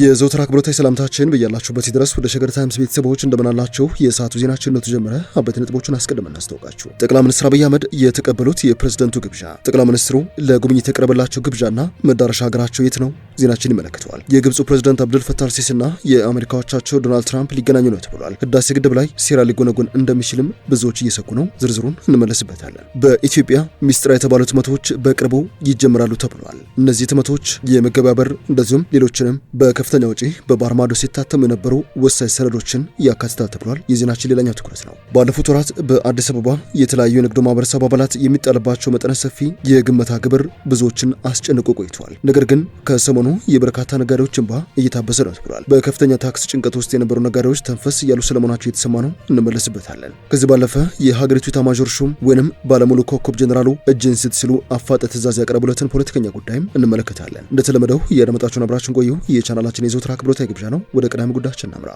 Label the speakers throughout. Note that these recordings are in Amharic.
Speaker 1: የዘውትር አክብሮታዊ ሰላምታችን በያላችሁበት ድረስ ወደ ሸገር ታይምስ ቤተሰቦች እንደምናላችሁ የሰዓቱ ዜናችን ነው ተጀመረ። አበይት ነጥቦችን አስቀድመን እናስተዋውቃችሁ። ጠቅላይ ሚኒስትር አብይ አህመድ የተቀበሉት የፕሬዝዳንቱ ግብዣ፣ ጠቅላይ ሚኒስትሩ ለጉብኝት የቀረበላቸው ግብዣና መዳረሻ ሀገራቸው የት ነው? ዜናችን ይመለከተዋል። የግብፁ ፕሬዝዳንት አብዱል ፈታህ አልሲሲና የአሜሪካ አቻቸው ዶናልድ ትራምፕ ሊገናኙ ነው ተብሏል። ህዳሴ ግድብ ላይ ሴራ ሊጎነጎን እንደሚችልም ብዙዎች እየሰጉ ነው። ዝርዝሩን እንመለስበታለን። በኢትዮጵያ ሚስጥራዊ የተባሉ ህትመቶች በቅርቡ ይጀምራሉ ተብሏል። እነዚህ ህትመቶች የመገበያ በር እንደዚሁም ሌሎችንም በከፍተኛ ወጪ በባህር ማዶ ሲታተሙ የነበሩ ወሳኝ ሰነዶችን ያካትታል ተብሏል። የዜናችን ሌላኛው ትኩረት ነው። ባለፉት ወራት በአዲስ አበባ የተለያዩ የንግዱ ማህበረሰብ አባላት የሚጣልባቸው መጠነ ሰፊ የግመታ ግብር ብዙዎችን አስጨንቆ ቆይቷል። ነገር ግን ከሰሞኑ የበርካታ ነጋዴዎች እንባ እየታበሰ ነው ተብሏል። በከፍተኛ ታክስ ጭንቀት ውስጥ የነበሩ ነጋዴዎች ተንፈስ እያሉ ስለመሆናቸው የተሰማ ነው። እንመለስበታለን። ከዚህ ባለፈ የሀገሪቱ ኤታማዦር ሹም ወይንም ባለሙሉ ኮከብ ጀነራሉ እጅን ስጥ ሲሉ አፋጣኝ ትዕዛዝ ያቀረቡለትን ፖለቲከኛ ጉዳይም እንመለከታለን። እንደተለመደው እያደመጣችሁን አብራችሁን ቆዩ። የቻናላችን የዘውትር አክብሮታዊ ግብዣ ነው። ወደ ቀዳሚ ጉዳያችን እናምራ።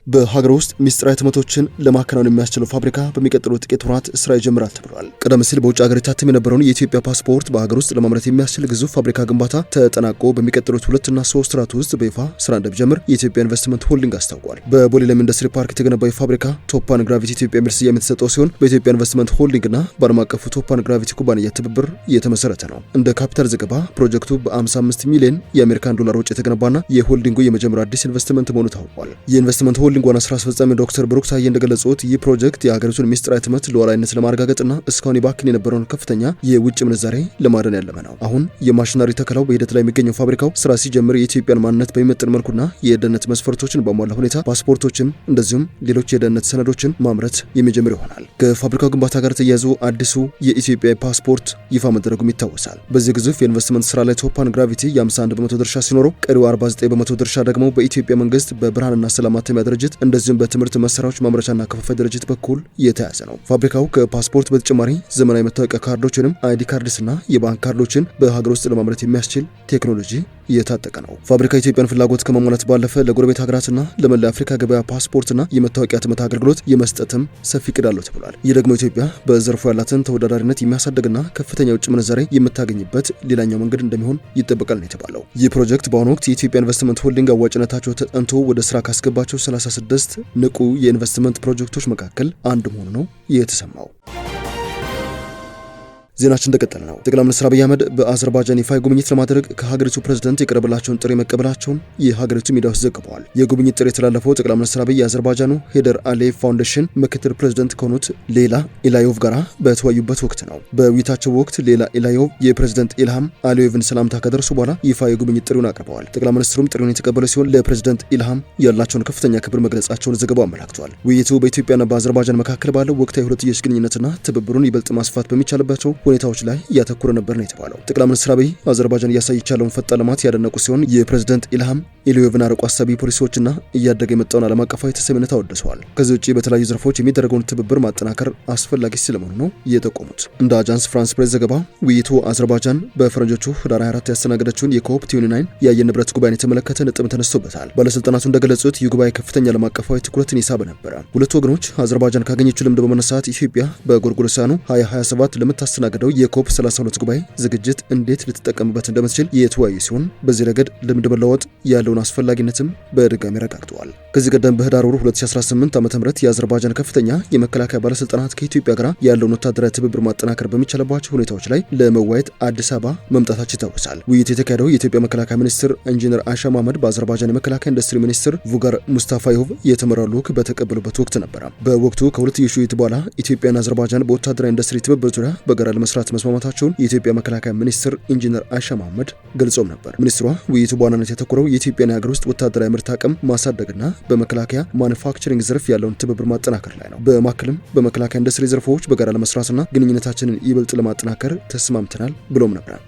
Speaker 1: በሀገር ውስጥ ሚስጥራዊ ህትመቶችን ለማከናወን የሚያስችለው ፋብሪካ በሚቀጥሉት ጥቂት ወራት ስራ ይጀምራል ተብሏል። ቀደም ሲል በውጭ ሀገር የታተም የነበረውን የኢትዮጵያ ፓስፖርት በሀገር ውስጥ ለማምረት የሚያስችል ግዙፍ ፋብሪካ ግንባታ ተጠናቆ በሚቀጥሉት 2 እና 3 ወራት ውስጥ በይፋ ስራ እንደሚጀምር የኢትዮጵያ ኢንቨስትመንት ሆልዲንግ አስታውቋል። በቦሌ ለም ኢንዱስትሪ ፓርክ የተገነባው ፋብሪካ ቶፓን ግራቪቲ ኢትዮጵያ የሚል ስያሜ የተሰጠው ሲሆን በኢትዮጵያ ኢንቨስትመንት ሆልዲንግ እና በዓለም አቀፉ ቶፓን ግራቪቲ ኩባንያ ትብብር የተመሰረተ ነው። እንደ ካፒታል ዘገባ ፕሮጀክቱ በ55 ሚሊዮን የአሜሪካን ዶላር ወጪ የተገነባና የሆልዲንጉ የመጀመሪያ አዲስ ኢንቨስትመንት መሆኑ ታውቋል። የኢንቨስትመንት ሆልዲንግ ዋና ስራ አስፈጻሚ ዶክተር ብሩክ ታዬ እንደገለጹት ይህ ፕሮጀክት የሀገሪቱን ሚስጥራዊ ህትመት ሉዓላዊነት ለማረጋገጥና እስካሁን ይባክን የነበረውን ከፍተኛ የውጭ ምንዛሬ ለማዳን ያለመ ነው። አሁን የማሽነሪ ተከላው በሂደት ላይ የሚገኘው ፋብሪካው ስራ ሲጀምር የኢትዮጵያን ማንነት በሚመጥን መልኩና የደህንነት መስፈርቶችን በሟላ ሁኔታ ፓስፖርቶችን እንደዚሁም ሌሎች የደህንነት ሰነዶችን ማምረት የሚጀምር ይሆናል። ከፋብሪካው ግንባታ ጋር ተያይዞ አዲሱ የኢትዮጵያ ፓስፖርት ይፋ መደረጉም ይታወሳል። በዚህ ግዙፍ የኢንቨስትመንት ስራ ላይ ቶፓን ግራቪቲ የ51 በመቶ ድርሻ ሲኖረው ቀሪው 49 በመቶ ድርሻ ደግሞ በኢትዮጵያ መንግስት በብርሃንና ሰላም ማተሚያ ድርጅት እንደዚሁም በትምህርት መሳሪያዎች ማምረቻና ከፋፋይ ድርጅት በኩል የተያዘ ነው። ፋብሪካው ከፓስፖርት በተጨማሪ ዘመናዊ መታወቂያ ካርዶችንም አይዲ ካርድስና የባንክ ካርዶችን በሀገር ውስጥ ለማምረት የሚያስችል ቴክኖሎጂ እየታጠቀ ነው። ፋብሪካ የኢትዮጵያን ፍላጎት ከማሟላት ባለፈ ለጎረቤት ሀገራትና ለመላ አፍሪካ ገበያ ፓስፖርትና የመታወቂያ ህትመት አገልግሎት የመስጠትም ሰፊ ዕቅድ አለው ተብሏል። ይህ ደግሞ ኢትዮጵያ በዘርፉ ያላትን ተወዳዳሪነት የሚያሳድግና ከፍተኛ የውጭ ምንዛሬ የምታገኝበት ሌላኛው መንገድ እንደሚሆን ይጠበቃል ነው የተባለው። ይህ ፕሮጀክት በአሁኑ ወቅት የኢትዮጵያ ኢንቨስትመንት ሆልዲንግ አዋጭነታቸው ተጠንቶ ወደ ስራ ካስገባቸው 36 ንቁ የኢንቨስትመንት ፕሮጀክቶች መካከል አንዱ መሆኑ ነው የተሰማው። ዜናችን እንደቀጠለ ነው። ጠቅላይ ሚኒስትር አብይ አህመድ በአዘርባይጃን ይፋ ጉብኝት ለማድረግ ከሀገሪቱ ፕሬዝዳንት የቀረበላቸውን ጥሪ መቀበላቸውን የሀገሪቱ ሚዲያዎች ዘግበዋል። የጉብኝት ጥሪ የተላለፈው ጠቅላይ ሚኒስትር አብይ የአዘርባይጃኑ ሄደር አሊየቭ ፋውንዴሽን ምክትል ፕሬዝዳንት ከሆኑት ሌላ ኢላዮቭ ጋር በተወያዩበት ወቅት ነው። በውይይታቸው ወቅት ሌላ ኢላዮቭ የፕሬዝዳንት ኢልሃም አሊዮቭን ሰላምታ ከደረሱ በኋላ ይፋ የጉብኝት ጥሪውን አቅርበዋል። ጠቅላይ ሚኒስትሩም ጥሪውን የተቀበለ ሲሆን ለፕሬዝዳንት ኢልሃም ያላቸውን ከፍተኛ ክብር መግለጻቸውን ዘገባው አመላክቷል። ውይይቱ በኢትዮጵያና በአዘርባይጃን መካከል ባለው ወቅታዊ ሁለትዮሽ ግንኙነትና ትብብሩን ይበልጥ ማስፋት በሚቻልባቸው ሁኔታዎች ላይ ያተኮረ ነበር ነው የተባለው። ጠቅላይ ሚኒስትር አብይ አዘርባይጃን እያሳየች ያለውን ፈጣን ልማት ያደነቁ ሲሆን የፕሬዝዳንት ኢልሃም አሊዮቭን አርቆ አሳቢ ፖሊሲዎችና እያደገ የመጣውን ዓለም አቀፋዊ ተሰሚነት አወድሰዋል። ከዚህ ውጭ በተለያዩ ዘርፎች የሚደረገውን ትብብር ማጠናከር አስፈላጊ ስለመሆኑ ነው የጠቆሙት። እንደ አጃንስ ፍራንስ ፕሬስ ዘገባ ውይይቱ አዘርባይጃን በፈረንጆቹ ህዳር 24 ያስተናገደችውን የኮፕ 29 የአየር ንብረት ጉባኤን የተመለከተ ነጥብ ተነስቶበታል። ባለስልጣናቱ እንደገለጹት ይህ ጉባኤ ከፍተኛ ዓለም አቀፋዊ ትኩረትን ይሳብ ነበረ። ሁለቱ ወገኖች አዘርባይጃን ካገኘችው ልምድ በመነሳት ኢትዮጵያ በጎርጎሮሳውያኑ 2027 ለምታስተናግደው የኮፕ 32 ጉባኤ ዝግጅት እንዴት ልትጠቀምበት እንደምትችል የተወያዩ ሲሆን በዚህ ረገድ ልምድ መለወጥ ያለውን አስፈላጊነትም በድጋሚ ረጋግጠዋል። ከዚህ ቀደም በህዳር ወር 2018 ዓ.ም የአዘርባይጃን ከፍተኛ የመከላከያ ባለስልጣናት ከኢትዮጵያ ጋር ያለውን ወታደራዊ ትብብር ማጠናከር በሚቻልባቸው ሁኔታዎች ላይ ለመወያየት አዲስ አበባ መምጣታቸው ይታወሳል። ውይይት የተካሄደው የኢትዮጵያ መከላከያ ሚኒስትር ኢንጂነር አይሻ መሐመድ በአዘርባይጃን የመከላከያ ኢንዱስትሪ ሚኒስትር ቡጋር ሙስታፋዮቭ የተመራው ልዑክ በተቀበሉበት ወቅት ነበረ። በወቅቱ ከሁለትዮሽ ውይይት በኋላ ኢትዮጵያና አዘርባይጃን በወታደራዊ ኢንዱስትሪ ትብብር ዙሪያ በጋራ ለመስራት መስማማታቸውን የኢትዮጵያ መከላከያ ሚኒስትር ኢንጂነር አይሻ መሐመድ ገልጾም ነበር። ሚኒስትሯ ውይይቱ በዋናነት ያተኮረው የኢትዮጵያን የሀገር ውስጥ ወታደራዊ ምርት አቅም ማሳደግና በመከላከያ ማኑፋክቸሪንግ ዘርፍ ያለውን ትብብር ማጠናከር ላይ ነው። በማከልም በመከላከያ ኢንዱስትሪ ዘርፎች በጋራ ለመስራትና ግንኙነታችንን ይበልጥ ለማጠናከር ተስማምተናል ብሎም ነበር።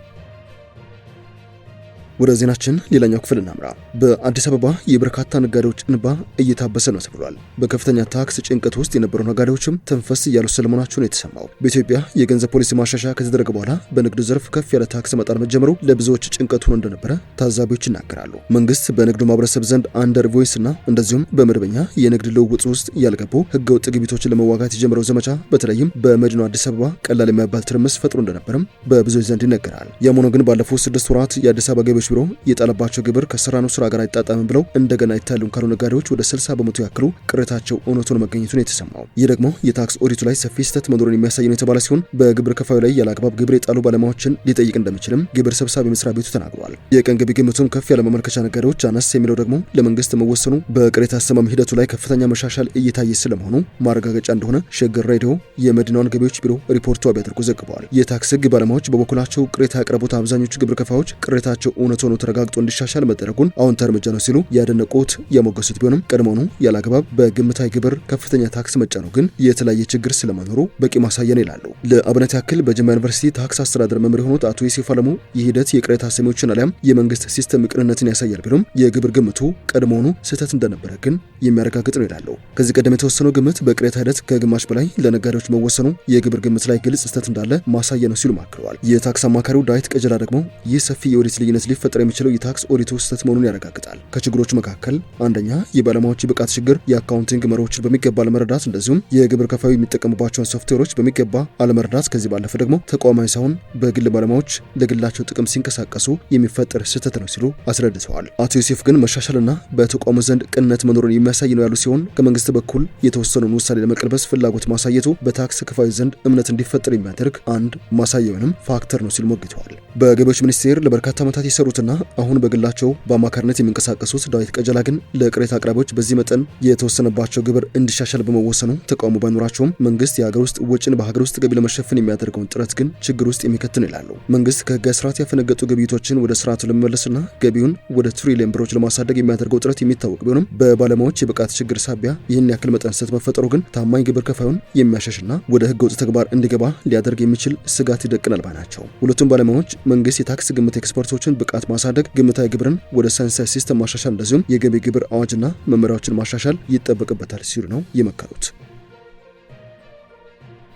Speaker 1: ወደ ዜናችን ሌላኛው ክፍል እናምራ። በአዲስ አበባ የበርካታ ነጋዴዎች እንባ እየታበሰ ነው ተብሏል። በከፍተኛ ታክስ ጭንቀት ውስጥ የነበሩ ነጋዴዎችም ተንፈስ እያሉ ስለመሆናቸው ነው የተሰማው። በኢትዮጵያ የገንዘብ ፖሊሲ ማሻሻያ ከተደረገ በኋላ በንግዱ ዘርፍ ከፍ ያለ ታክስ መጣል መጀመሩ ለብዙዎች ጭንቀት ሆኖ እንደነበረ ታዛቢዎች ይናገራሉ። መንግስት በንግዱ ማህበረሰብ ዘንድ አንደር ቮይስ እና እንደዚሁም በመደበኛ የንግድ ልውውጥ ውስጥ ያልገቡ ህገወጥ ግብይቶችን ለመዋጋት የጀመረው ዘመቻ በተለይም በመዲናው አዲስ አበባ ቀላል የማይባል ትርምስ ፈጥሮ እንደነበረም በብዙዎች ዘንድ ይነገራል። ያም ሆኖ ግን ባለፉት 6 ወራት የአዲስ አበባ ገቢዎች ቢሮ የጣለባቸው ግብር ከሰራነው ስራ ጋር አይጣጣምም ብለው እንደገና ይታሉን ካሉ ነጋዴዎች ወደ 60 በመቶ ያክሉ ቅሬታቸው እውነት ሆኖ መገኘቱን የተሰማው። ይህ ደግሞ የታክስ ኦዲቱ ላይ ሰፊ ስህተት መኖሩን የሚያሳይ ነው የተባለ ሲሆን በግብር ከፋዩ ላይ ያለአግባብ ግብር የጣሉ ባለሙያዎችን ሊጠይቅ እንደሚችልም ግብር ሰብሳቢ መስሪያ ቤቱ ተናግሯል። የቀን ገቢ ግምቱም ከፍ ያለ መመልከቻ ነጋዴዎች አነስ የሚለው ደግሞ ለመንግስት መወሰኑ በቅሬታ አሰማም ሂደቱ ላይ ከፍተኛ መሻሻል እየታየ ስለመሆኑ ማረጋገጫ እንደሆነ ሸገር ሬዲዮ የመዲናውን ገቢዎች ቢሮ ሪፖርቱ አድርጎ ዘግቧል። የታክስ ህግ ባለሙያዎች በበኩላቸው ቅሬታ ያቀረቡት አብዛኞቹ ግብር ከፋዮች ቅሬታቸው እውነት ሆኖ ተረጋግጦ እንዲሻሻል መደረጉን አዎንታዊ እርምጃ ነው ሲሉ ያደነቁት ያሞገሱት ቢሆንም ቀድሞውኑ ያለአግባብ በግምታዊ ግብር ከፍተኛ ታክስ መጫኑ ግን የተለያየ ችግር ስለመኖሩ በቂ ማሳያ ነው ይላሉ። ለአብነት ያክል በጅማ ዩኒቨርሲቲ ታክስ አስተዳደር መምህር የሆኑት አቶ ዮሴፍ አለሙ ይህ ሂደት የቅሬታ ሰሚዎችን አሊያም የመንግስት ሲስተም ቅንነትን ያሳያል ቢሉም የግብር ግምቱ ቀድሞውኑ ስህተት እንደነበረ ግን የሚያረጋግጥ ነው ይላሉ። ከዚህ ቀደም የተወሰነው ግምት በቅሬታ ሂደት ከግማሽ በላይ ለነጋዴዎች መወሰኑ የግብር ግምት ላይ ግልጽ ስህተት እንዳለ ማሳያ ነው ሲሉ አክለዋል። የታክስ አማካሪው ዳዊት ቀጀላ ደግሞ ይህ ሰፊ የኦዲት ልዩነት ሊፈጠር የሚችለው የታክስ ኦዲቱ ስህተት መሆኑን ያረጋግጣል። ከችግሮቹ መካከል አንደኛ የባለሙያዎች ብቃት ችግር፣ የአካውንቲንግ መርሆችን በሚገባ አለመረዳት፣ እንደዚሁም የግብር ከፋዩ የሚጠቀሙባቸውን ሶፍትዌሮች በሚገባ አለመረዳት፣ ከዚህ ባለፈ ደግሞ ተቋማዊ ሳይሆን በግል ባለሙያዎች ለግላቸው ጥቅም ሲንቀሳቀሱ የሚፈጠር ስህተት ነው ሲሉ አስረድተዋል። አቶ ዮሴፍ ግን መሻሻልና በተቋሙ ዘንድ ቅንነት መኖሩን የሚያሳይ ነው ያሉ ሲሆን ከመንግስት በኩል የተወሰነውን ውሳኔ ለመቀልበስ ፍላጎት ማሳየቱ በታክስ ከፋዩ ዘንድ እምነት እንዲፈጠር የሚያደርግ አንድ ማሳያ ወይም ፋክተር ነው ሲሉ ሞግተዋል። በገቢዎች ሚኒስቴር ለበርካታ ዓመታት የሰሩትና አሁን በግላቸው በአማካሪነት የሚንቀሳቀሱት ዳዊት ቀጀላ ግን ለቅሬታ አቅራቢዎች በዚህ መጠን የተወሰነባቸው ግብር እንዲሻሻል በመወሰኑ ተቃውሞ ባይኖራቸውም መንግስት የሀገር ውስጥ ወጪን በሀገር ውስጥ ገቢ ለመሸፈን የሚያደርገውን ጥረት ግን ችግር ውስጥ የሚከት ነው ይላሉ። መንግስት ከህጋዊ ስርዓት ያፈነገጡ ግብይቶችን ወደ ስርዓቱ ለመመለስና ገቢውን ወደ ትሪሊየን ብሮች ለማሳደግ የሚያደርገው ጥረት የሚታወቅ ቢሆንም በባለሙያዎች የብቃት ችግር ሳቢያ ይህን ያክል መጠን ስህተት መፈጠሩ ግን ታማኝ ግብር ከፋዩን የሚያሸሽና ወደ ህገ ወጥ ተግባር እንዲገባ ሊያደርግ የሚችል ስጋት ይደቅናል ባይ ናቸው። ሁለቱም ባለሙያዎች መንግስት የታክስ ግምት ኤክስፐርቶችን ብቃት ማሳደግ፣ ግምታዊ ግብርን ወደ ሳይንሳዊ ሲስተም ማሻሻል እንደዚሁም የገቢ ግብር አዋጅና መመሪያዎችን ማሻሻል ይጠበቅበታል ሲሉ ነው የመከሩት።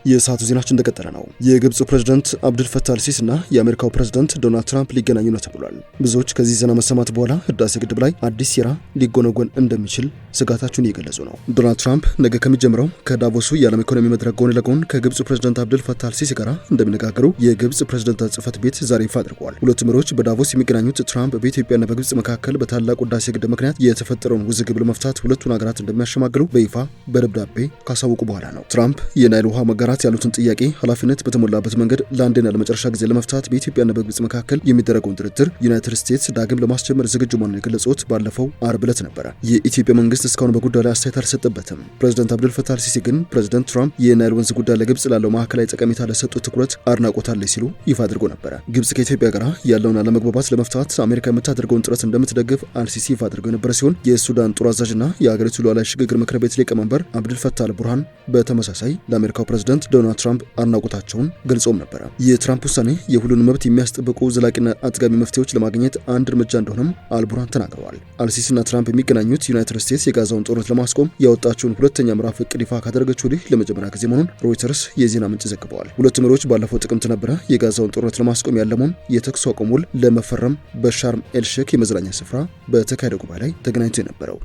Speaker 1: የሰዓቱ ዜናችን እንደቀጠለ ነው። የግብፁ ፕሬዝዳንት አብዱል ፈታህ አልሲሲ እና የአሜሪካው ፕሬዝዳንት ዶናልድ ትራምፕ ሊገናኙ ነው ተብሏል። ብዙዎች ከዚህ ዜና መሰማት በኋላ ህዳሴ ግድብ ላይ አዲስ ሴራ ሊጎነጎን እንደሚችል ስጋታቸውን እየገለጹ ነው። ዶናልድ ትራምፕ ነገ ከሚጀምረው ከዳቮሱ የዓለም ኢኮኖሚ መድረክ ጎን ለጎን ከግብፁ ፕሬዝዳንት አብዱል ፈታህ አልሲሲ ጋር እንደሚነጋገሩ የግብፅ ፕሬዝዳንት ጽህፈት ቤት ዛሬ ይፋ አድርጓል። ሁለቱ መሪዎች በዳቮስ የሚገናኙት ትራምፕ በኢትዮጵያና በግብፅ መካከል በታላቁ ህዳሴ ግድብ ምክንያት የተፈጠረውን ውዝግብ ለመፍታት ሁለቱን ሀገራት እንደሚያሸማግሉ በይፋ በደብዳቤ ካሳወቁ በኋላ ነው። ትራምፕ የናይል ውሃ መጋራት ያሉትን ጥያቄ ኃላፊነት በተሞላበት መንገድ ለአንድና ለመጨረሻ ጊዜ ለመፍታት በኢትዮጵያና በግብፅ መካከል የሚደረገውን ድርድር ዩናይትድ ስቴትስ ዳግም ለማስጀመር ዝግጁ መሆኑን የገለጹት ባለፈው አርብ ዕለት ነበረ። የኢትዮጵያ መንግስት እስካሁን በጉዳዩ ላይ አስተያየት አልሰጠበትም። ፕሬዝዳንት አብዱል ፈታህ አልሲሲ ግን ፕሬዝዳንት ትራምፕ የናይል ወንዝ ጉዳይ ለግብፅ ላለው ማዕከላዊ ጠቀሜታ ለሰጡት ትኩረት አድናቆት አለኝ ሲሉ ይፋ አድርጎ ነበረ። ግብፅ ከኢትዮጵያ ጋር ያለውን አለመግባባት ለመፍታት አሜሪካ የምታደርገውን ጥረት እንደምትደግፍ አልሲሲ ይፋ አድርገው የነበረ ሲሆን የሱዳን ጦር አዛዥና የሀገሪቱ ሉዓላዊ ሽግግር ምክር ቤት ሊቀመንበር አብዱል ፈታህ አልቡርሃን በተመሳሳይ ለአሜሪካው ፕሬዝዳንት ዶናልድ ትራምፕ አድናቆታቸውን ገልጾም ነበረ። የትራምፕ ውሳኔ የሁሉንም መብት የሚያስጠብቁ ዘላቂና አጥጋቢ መፍትሄዎች ለማግኘት አንድ እርምጃ እንደሆነም አልቡርሃን ተናግረዋል። አልሲሲና ትራምፕ የሚገናኙት ዩናይትድ ስቴትስ የጋዛውን ጦርነት ለማስቆም ያወጣችውን ሁለተኛ ምዕራፍ እቅድ ይፋ ካደረገች ወዲህ ለመጀመሪያ ጊዜ መሆኑን ሮይተርስ የዜና ምንጭ ዘግበዋል። ሁለቱ መሪዎች ባለፈው ጥቅምት ነበረ የጋዛውን ጦርነት ለማስቆም ያለመውን የተኩስ አቁም ውል ለመፈረም በሻርም ኤልሼክ የመዝናኛ ስፍራ በተካሄደ ጉባኤ ላይ ተገናኝቶ የነበረው።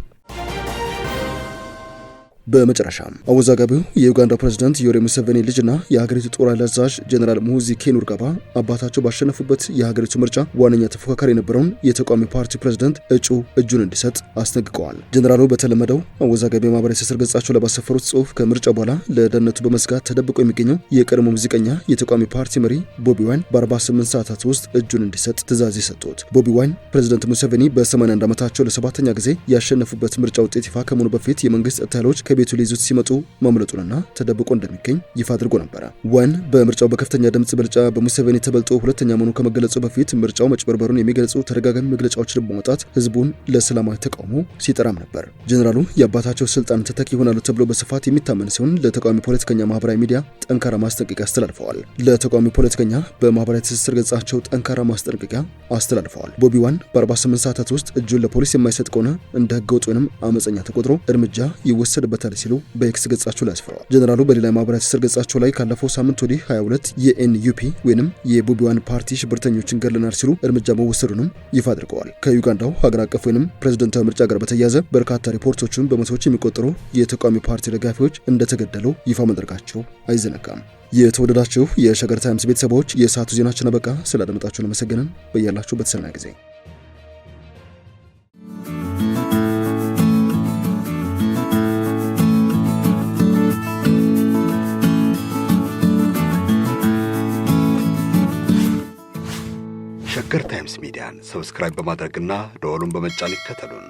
Speaker 1: በመጨረሻም አወዛጋቢው የዩጋንዳ ፕሬዝዳንት ዮዌሪ ሙሴቬኒ ልጅና የሀገሪቱ ጦር ኃይል አዛዥ ጀነራል ሙሁዚ ኬኑርጋባ አባታቸው ባሸነፉበት የሀገሪቱ ምርጫ ዋነኛ ተፎካካሪ የነበረውን የተቃዋሚ ፓርቲ ፕሬዝዳንት እጁን እንዲሰጥ አስጠንቅቀዋል። ጀነራሉ በተለመደው አወዛጋቢ ማህበራዊ ትስስር ገጻቸው ላይ ባሰፈሩት ጽሑፍ ከምርጫ በኋላ ለደህንነቱ በመስጋት ተደብቆ የሚገኘው የቀድሞ ሙዚቀኛ የተቃዋሚ ፓርቲ መሪ ቦቢ ዋይን በ48 ሰዓታት ውስጥ እጁን እንዲሰጥ ትዕዛዝ የሰጡት። ቦቢ ዋይን ፕሬዝዳንት ሙሴቬኒ በ81 ዓመታቸው ለ7ኛ ጊዜ ያሸነፉበት ምርጫ ውጤት ይፋ ከመሆኑ በፊት የመንግስት ኃይሎች ከቤቱ ሊይዙት ሲመጡ ማምለጡንና ተደብቆ እንደሚገኝ ይፋ አድርጎ ነበረ። ወን በምርጫው በከፍተኛ ድምጽ ብልጫ በሙሴቬኒ ተበልጦ ሁለተኛ መሆኑ ከመገለጹ በፊት ምርጫው መጭበርበሩን የሚገልጹ ተደጋጋሚ መግለጫዎችን በማውጣት ህዝቡን ለሰላማዊ ተቃውሞ ሲጠራም ነበር። ጀነራሉ የአባታቸው ስልጣን ተተኪ ይሆናሉ ተብሎ በስፋት የሚታመን ሲሆን ለተቃዋሚ ፖለቲከኛ ማህበራዊ ሚዲያ ጠንካራ ማስጠንቀቂያ አስተላልፈዋል። ለተቃዋሚ ፖለቲከኛ በማህበራዊ ትስስር ገጻቸው ጠንካራ ማስጠንቀቂያ አስተላልፈዋል። ቦቢ ዋን በ48 ሰዓታት ውስጥ እጁን ለፖሊስ የማይሰጥ ከሆነ እንደ ህገወጥ ወይም አመፀኛ ተቆጥሮ እርምጃ ይወሰድበታል ሲሉ በኤክስ ገጻቸው ላይ አስፍረዋል። ጀነራሉ በሌላ ማህበራዊ ትስስር ገጻቸው ላይ ካለፈው ሳምንት ወዲህ 22 የኤንዩፒ ወይም የቦቢ ዋን ፓርቲ ሽብርተኞችን ገድለናል ሲሉ እርምጃ መወሰዱንም ይፋ አድርገዋል። ከዩጋንዳው ሀገር አቀፍ ወይም ፕሬዝዳንታዊ ምርጫ ጋር በተያያዘ በርካታ ሪፖርቶችን በመቶዎች የሚቆጠሩ የተቃዋሚ ፓርቲ ደጋፊዎች እንደተገደሉ ይፋ ማድረጋቸው አይዘነጋም። የተወደዳችሁ የሸገር ታይምስ ቤተሰቦች የሰዓቱ ዜናችን አበቃ። ስላደመጣችሁን አመሰግነን። በያላችሁበት ሰናይ ጊዜ።
Speaker 2: ሸገር ታይምስ ሚዲያን ሰብስክራይብ በማድረግና ደወሉን በመጫን ይከተሉን።